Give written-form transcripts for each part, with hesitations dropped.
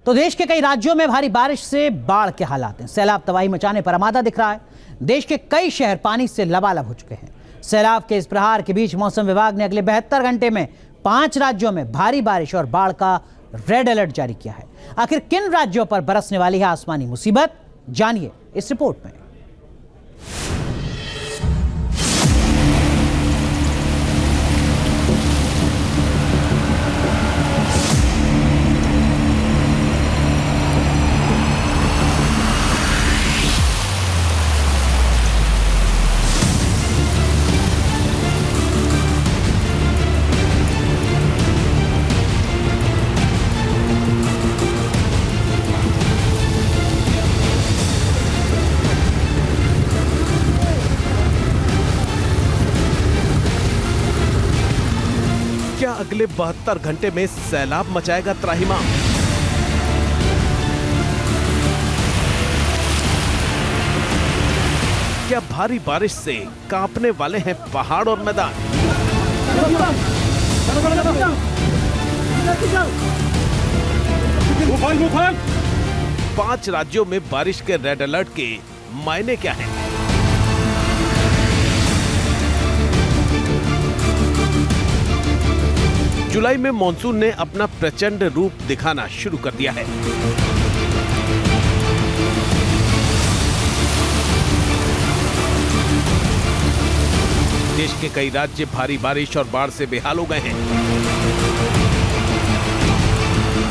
तो देश के कई राज्यों में भारी बारिश से बाढ़ के हालात हैं। सैलाब तबाही मचाने पर आमादा दिख रहा है। देश के कई शहर पानी से लबालब हो चुके हैं। सैलाब के इस प्रहार के बीच मौसम विभाग ने अगले 72 घंटे में 5 राज्यों में भारी बारिश और बाढ़ का रेड अलर्ट जारी किया है। आखिर किन राज्यों पर बरसने वाली है आसमानी मुसीबत, जानिए इस रिपोर्ट में। क्या अगले 72 घंटे में सैलाब मचाएगा त्राहिमाम? क्या भारी बारिश से कांपने वाले हैं पहाड़ और मैदान? पांच राज्यों में बारिश के रेड अलर्ट के मायने क्या हैं? जुलाई में मॉनसून ने अपना प्रचंड रूप दिखाना शुरू कर दिया है। देश के कई राज्य भारी बारिश और बाढ़ से बेहाल हो गए हैं।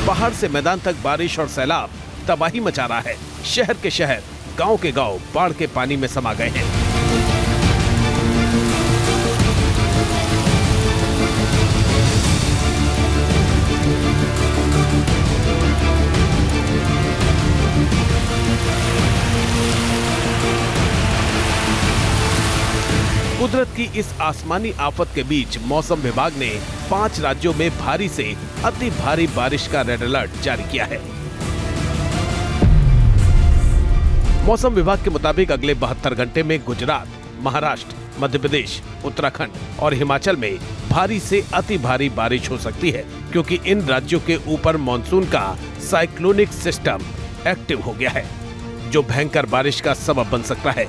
पहाड़ से मैदान तक बारिश और सैलाब तबाही मचा रहा है। शहर के शहर, गांव के गांव बाढ़ के पानी में समा गए हैं। कुदरत की इस आसमानी आफत के बीच मौसम विभाग ने 5 राज्यों में भारी से अति भारी बारिश का रेड अलर्ट जारी किया है। मौसम विभाग के मुताबिक अगले 72 घंटे में गुजरात, महाराष्ट्र, मध्य प्रदेश, उत्तराखंड और हिमाचल में भारी से अति भारी बारिश हो सकती है, क्योंकि इन राज्यों के ऊपर मॉनसून का साइक्लोनिक सिस्टम एक्टिव हो गया है, जो भयंकर बारिश का सबब बन सकता है।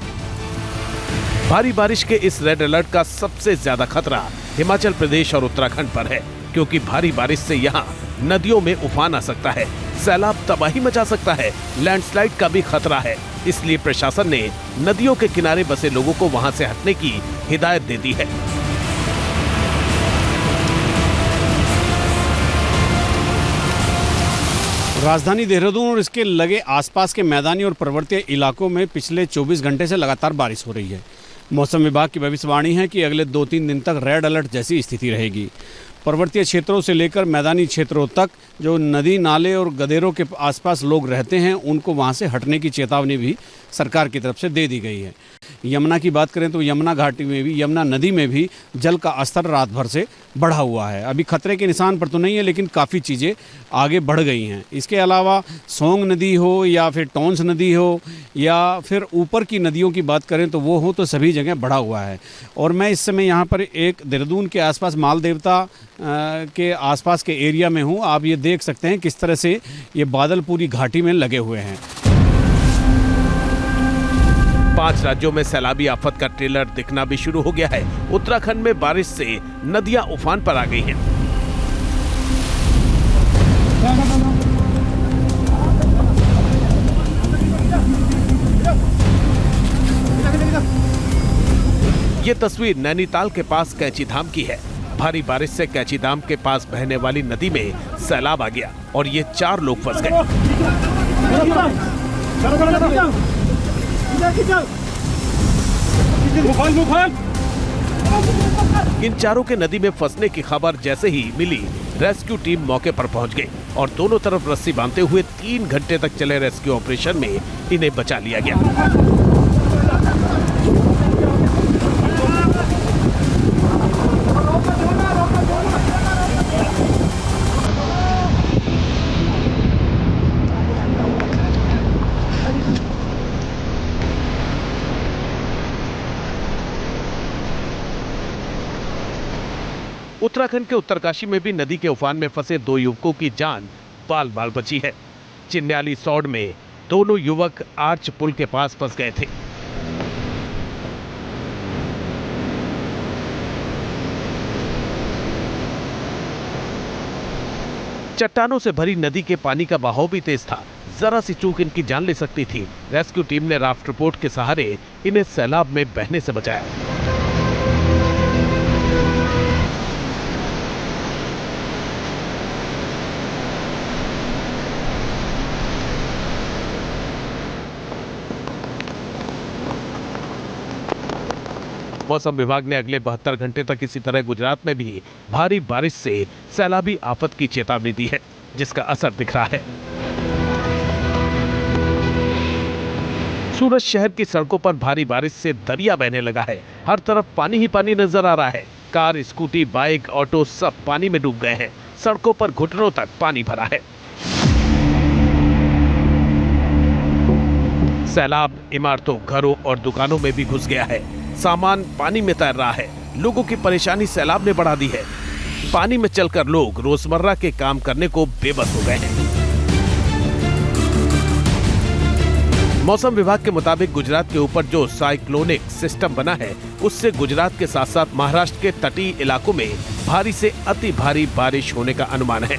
भारी बारिश के इस रेड अलर्ट का सबसे ज्यादा खतरा हिमाचल प्रदेश और उत्तराखंड पर है, क्योंकि भारी बारिश से यहाँ नदियों में उफान आ सकता है, सैलाब तबाही मचा सकता है, लैंडस्लाइड का भी खतरा है। इसलिए प्रशासन ने नदियों के किनारे बसे लोगों को वहां से हटने की हिदायत दे दी है। राजधानी देहरादून और इसके लगे आसपास के मैदानी और पर्वतीय इलाकों में पिछले 24 घंटे से लगातार बारिश हो रही है। मौसम विभाग की भविष्यवाणी है कि अगले 2-3 दिन तक रेड अलर्ट जैसी स्थिति रहेगी। पर्वतीय क्षेत्रों से लेकर मैदानी क्षेत्रों तक जो नदी, नाले और गदेरों के आसपास लोग रहते हैं, उनको वहां से हटने की चेतावनी भी सरकार की तरफ से दे दी गई है। यमुना की बात करें तो यमुना घाटी में भी, यमुना नदी में भी जल का स्तर रात भर से बढ़ा हुआ है। अभी खतरे के निशान पर तो नहीं है, लेकिन काफ़ी चीज़ें आगे बढ़ गई हैं। इसके अलावा सोंग नदी हो या फिर टॉन्स नदी हो या फिर ऊपर की नदियों की बात करें तो वो हो, तो सभी जगह बढ़ा हुआ है। और मैं इस समय यहाँ पर एक देहरादून के आसपास माल देवता के आसपास के एरिया में हूँ। आप ये देख सकते हैं किस तरह से ये बादल पूरी घाटी में लगे हुए हैं। 5 राज्यों में सैलाबी आफत का ट्रेलर दिखना भी शुरू हो गया है। उत्तराखंड में बारिश से नदियां उफान पर आ गई हैं। ये तस्वीर नैनीताल के पास कैंचीधाम की है। भारी बारिश से कैंचीधाम के पास बहने वाली नदी में सैलाब आ गया और ये 4 लोग फंस गए। इन चारों के नदी में फंसने की खबर जैसे ही मिली, रेस्क्यू टीम मौके पर पहुंच गई और दोनों तरफ रस्सी बांधते हुए 3 घंटे तक चले रेस्क्यू ऑपरेशन में इन्हें बचा लिया गया। उत्तराखंड के उत्तरकाशी में भी नदी के उफान में फंसे 2 युवकों की जान बाल बाल बची है। चिन्याली सौड़ में दोनों युवक आर्च पुल के पास फंस गए थे। चट्टानों से भरी नदी के पानी का बहाव भी तेज था। जरा सी चूक इनकी जान ले सकती थी। रेस्क्यू टीम ने राफ्ट बोट के सहारे इन्हें सैलाब में बहने से बचाया। मौसम विभाग ने अगले 72 घंटे तक इसी तरह गुजरात में भी भारी बारिश से सैलाबी आफत की चेतावनी दी है, जिसका असर दिख रहा है। सूरत शहर की सड़कों पर भारी बारिश से दरिया बहने लगा है। हर तरफ पानी ही पानी नजर आ रहा है। कार, स्कूटी, बाइक, ऑटो सब पानी में डूब गए हैं। सड़कों पर घुटनों तक पानी भरा है। सैलाब इमारतों, घरों और दुकानों में भी घुस गया है। सामान पानी में तैर रहा है। लोगों की परेशानी सैलाब ने बढ़ा दी है। पानी में चलकर लोग रोजमर्रा के काम करने को बेबस हो गए हैं। मौसम विभाग के मुताबिक गुजरात के ऊपर जो साइक्लोनिक सिस्टम बना है, उससे गुजरात के साथ साथ महाराष्ट्र के तटीय इलाकों में भारी से अति भारी बारिश होने का अनुमान है।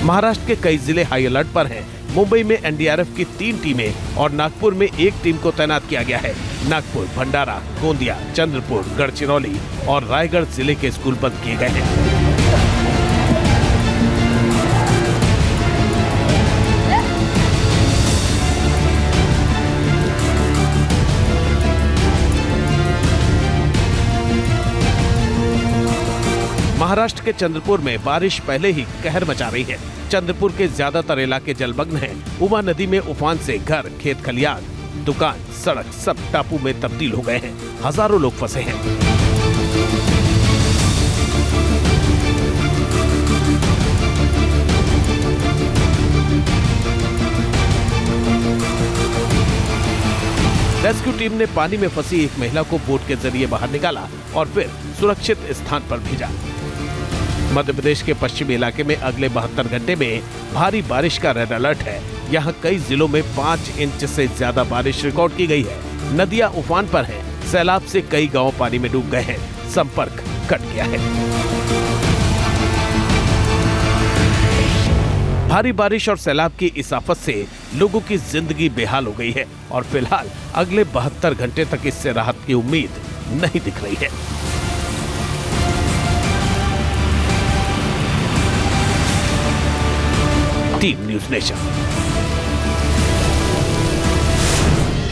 महाराष्ट्र के कई जिले हाई अलर्ट पर हैं। मुंबई में एनडीआरएफ की 3 टीमें और नागपुर में 1 टीम को तैनात किया गया है। नागपुर, भंडारा, गोंदिया, चंद्रपुर, गढ़चिरौली और रायगढ़ जिले के स्कूल बंद किए गए हैं। महाराष्ट्र के चंद्रपुर में बारिश पहले ही कहर मचा रही है। चंद्रपुर के ज्यादातर इलाके जलमग्न हैं। उमा नदी में उफान से घर, खेत खलियान, दुकान, सड़क सब टापू में तब्दील हो गए हैं। हजारों लोग फंसे हैं। रेस्क्यू टीम ने पानी में फंसी एक महिला को बोट के जरिए बाहर निकाला और फिर सुरक्षित स्थान पर भेजा। मध्य प्रदेश के पश्चिमी इलाके में अगले 72 घंटे में भारी बारिश का रेड अलर्ट है। यहाँ कई जिलों में 5 इंच से ज्यादा बारिश रिकॉर्ड की गई है। नदियां उफान पर हैं। सैलाब से कई गांव पानी में डूब गए हैं। संपर्क कट गया है। भारी बारिश और सैलाब की इस आफत से लोगों की जिंदगी बेहाल हो गई है और फिलहाल अगले 72 घंटे तक इससे राहत की उम्मीद नहीं दिख रही है। Team news nation.